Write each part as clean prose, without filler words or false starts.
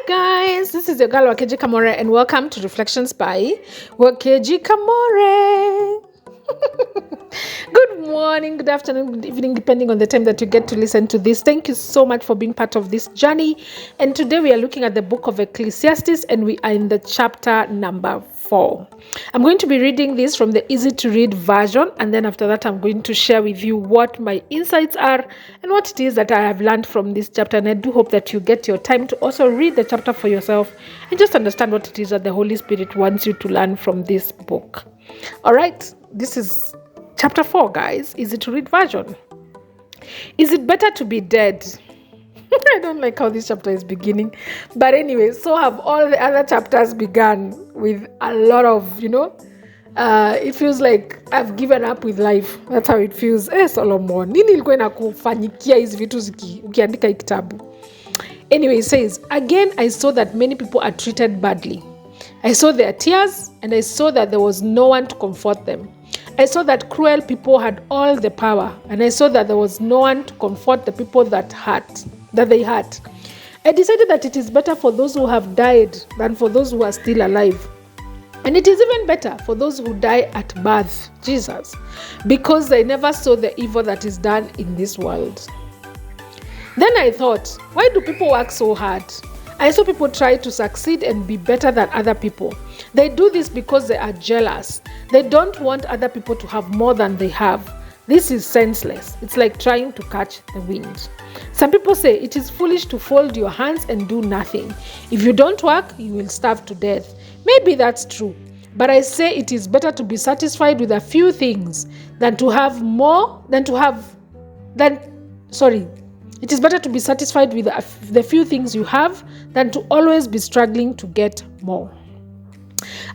Guys, this is your girl Wakeji Kamore and welcome to Reflections by Wakeji Kamore. Good morning, good afternoon, good evening, depending on the time that you get to listen to this. Thank you so much for being part of this journey. And today we are looking at the book of Ecclesiastes and we are in the chapter number 4. I'm going to be reading this from the easy to read version, and then after that I'm going to share with you what my insights are and what it is that I have learned from this chapter. And I do hope that you get your time to also read the chapter for yourself and just understand what it is that the Holy Spirit wants you to learn from this book. All right, this is chapter 4, guys. Easy to read version. Is it better to be dead? I don't like how this chapter is beginning. But anyway, so have all the other chapters begun with a lot of, it feels like I've given up with life. That's how it feels. Solomon, nini ilikuwa inakufanyikia hizi vitu ukiandika hii kitabu? Anyway, it says, again, I saw that many people are treated badly. I saw their tears and I saw that there was no one to comfort them. I saw that cruel people had all the power, and I saw that there was no one to comfort the people that they hurt. I decided that it is better for those who have died than for those who are still alive. And it is even better for those who die at birth, Jesus, because they never saw the evil that is done in this world. Then I thought, why do people work so hard? I saw people try to succeed and be better than other people. They do this because they are jealous. They don't want other people to have more than they have. This is senseless. It's like trying to catch the wind. Some people say it is foolish to fold your hands and do nothing. If you don't work, you will starve to death. Maybe that's true. But I say it is better to be satisfied with a few things It is better to be satisfied with the few things you have than to always be struggling to get more.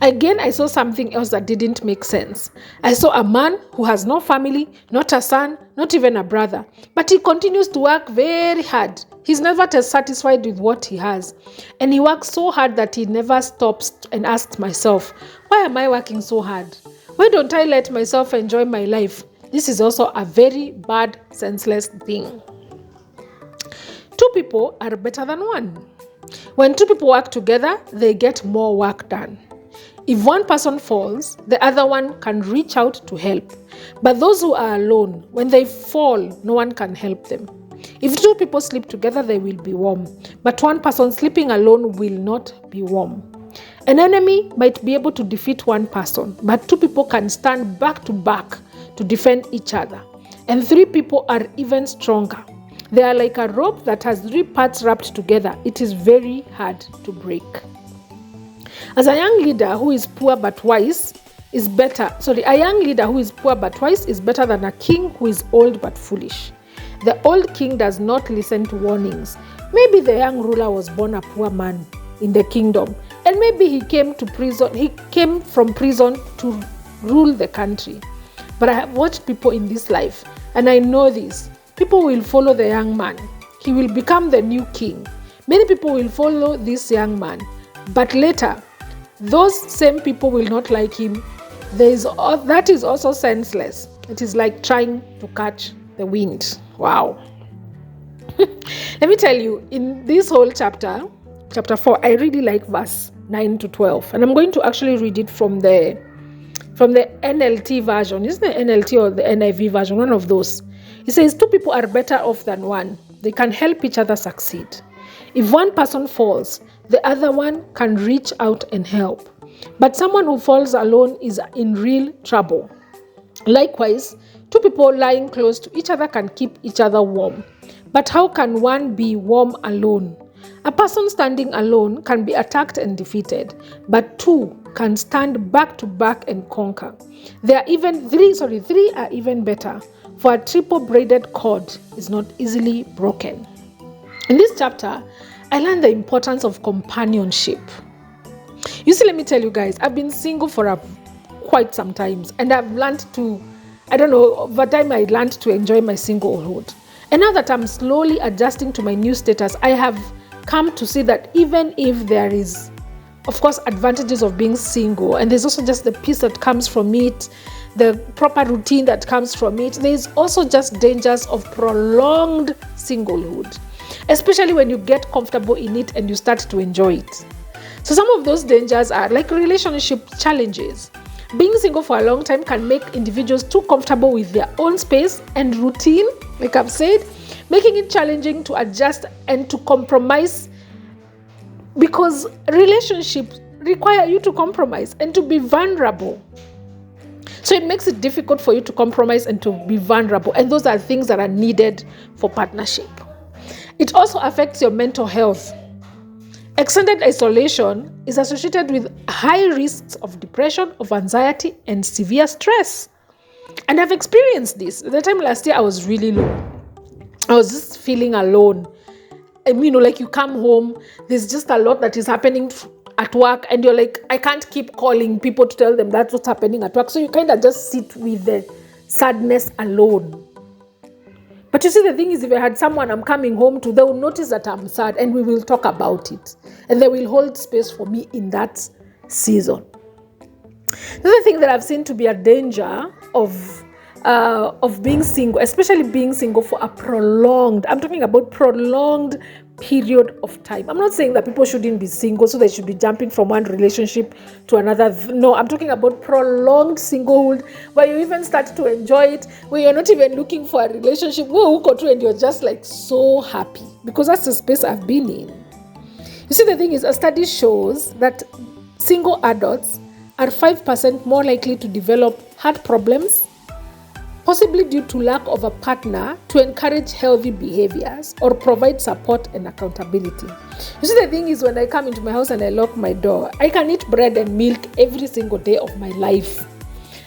Again, I saw something else that didn't make sense. I saw a man who has no family, not a son, not even a brother, but he continues to work very hard. He's never satisfied with what he has. And he works so hard that he never stops and asks myself, why am I working so hard? Why don't I let myself enjoy my life? This is also a very bad, senseless thing. 2 people are better than 1. When 2 people work together, they get more work done. If one person falls, the other one can reach out to help. But those who are alone, when they fall, no one can help them. If 2 people sleep together, they will be warm. But one person sleeping alone will not be warm. An enemy might be able to defeat one person, but 2 people can stand back to back to defend each other. And 3 people are even stronger. They are like a rope that has 3 parts wrapped together. It is very hard to break. As a young leader who is poor but wise is better. A young leader who is poor but wise is better than a king who is old but foolish. The old king does not listen to warnings. Maybe the young ruler was born a poor man in the kingdom, and maybe he came from prison to rule the country. But I have watched people in this life, and I know this. People will follow the young man. He will become the new king. Many people will follow this young man. But later, those same people will not like him. That is also senseless. It is like trying to catch the wind. Wow. Let me tell you, in this whole chapter 4, I really like verse 9 to 12. And I'm going to actually read it from the NLT version. Is the NLT or the NIV version? One of those. It says 2 people are better off than 1. They can help each other succeed. If one person falls, the other one can reach out and help. But someone who falls alone is in real trouble. Likewise, 2 people lying close to each other can keep each other warm. But how can one be warm alone? A person standing alone can be attacked and defeated, but 2 can stand back to back and conquer. 3 are even better. For a triple braided cord is not easily broken. In this chapter, I learned the importance of companionship. You see, let me tell you guys, I've been single for quite some time, and I've learned over time I learned to enjoy my singlehood. And now that I'm slowly adjusting to my new status, I have come to see that even if there is, of course, advantages of being single, and there's also just the peace that comes from it, the proper routine that comes from it, there's also just dangers of prolonged singlehood. especially when you get comfortable in it and you start to enjoy it. So some of those dangers are like relationship challenges. Being single for a long time can make individuals too comfortable with their own space and routine, like I've said, making it challenging to adjust and to compromise, because relationships require you to compromise and to be vulnerable. So it makes it difficult for you to compromise and to be vulnerable. And those are things that are needed for partnership. It also affects your mental health. Extended isolation is associated with high risks of depression, of anxiety, and severe stress. And I've experienced this. At the time last year, I was really low. I was just feeling alone. Like you come home, there's just a lot that is happening at work, and you're like, I can't keep calling people to tell them that's what's happening at work. So you kind of just sit with the sadness alone. But you see, the thing is, if I had someone I'm coming home to, they will notice that I'm sad and we will talk about it. And they will hold space for me in that season. The other thing that I've seen to be a danger of being single, especially being single for a prolonged period of time. I'm not saying that people shouldn't be single, so they should be jumping from one relationship to another. No, I'm talking about prolonged singlehood, where you even start to enjoy it, where you're not even looking for a relationship, and you're just like so happy, because that's the space I've been in. You see, the thing is, a study shows that single adults are 5% more likely to develop heart problems, possibly due to lack of a partner to encourage healthy behaviors or provide support and accountability. You see, the thing is, when I come into my house and I lock my door, I can eat bread and milk every single day of my life.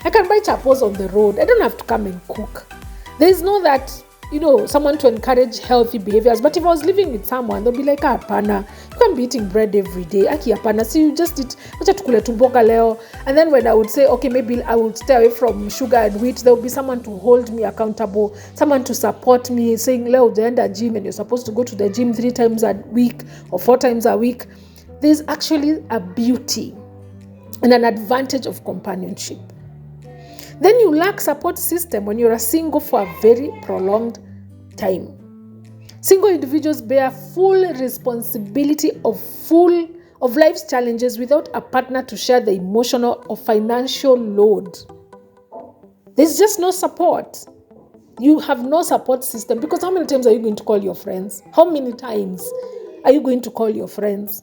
I can buy chapos on the road. I don't have to come and cook. There is no that, someone to encourage healthy behaviors. But if I was living with someone, they'll be like, hapana, you can't be eating bread every day. Aki hapana, so you just eat, and then when I would say, okay, maybe I would stay away from sugar and wheat, there will be someone to hold me accountable, someone to support me, saying, Leo, the end of gym, and you're supposed to go to the gym 3 times a week or 4 times a week. There's actually a beauty and an advantage of companionship. Then you lack support system when you're a single for a very prolonged time. Single individuals bear full responsibility of life's challenges without a partner to share the emotional or financial load. There's just no support. You have no support system, because how many times are you going to call your friends? How many times are you going to call your friends?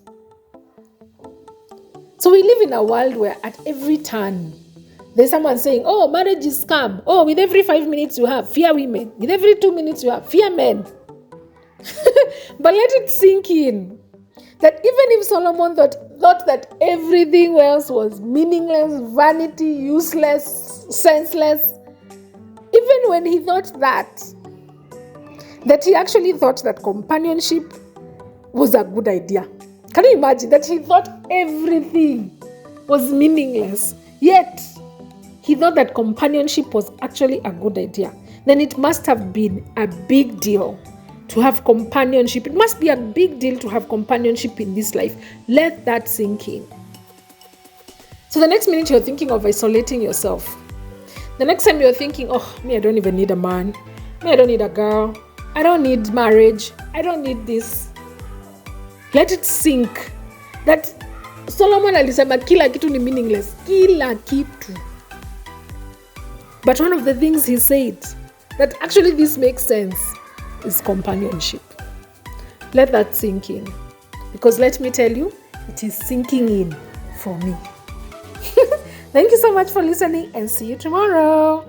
So we live in a world where at every turn, there's someone saying, oh, marriage is scam. Oh, with every 5 minutes you have, fear women. With every 2 minutes you have, fear men. But let it sink in that even if Solomon thought that everything else was meaningless, vanity, useless, senseless, even when he thought that he actually thought that companionship was a good idea. Can you imagine that he thought everything was meaningless, yet he thought that companionship was actually a good idea? Then it must have been a big deal to have companionship. It must be a big deal to have companionship in this life. Let that sink in. So the next minute you're thinking of isolating yourself. The next time you're thinking, oh, me, I don't even need a man. Me, I don't need a girl. I don't need marriage. I don't need this. Let it sink. That Solomon alisema kila kitu ni meaningless. Kila kitu. But one of the things he said that actually this makes sense is companionship. Let that sink in. Because let me tell you, it is sinking in for me. Thank you so much for listening, and see you tomorrow.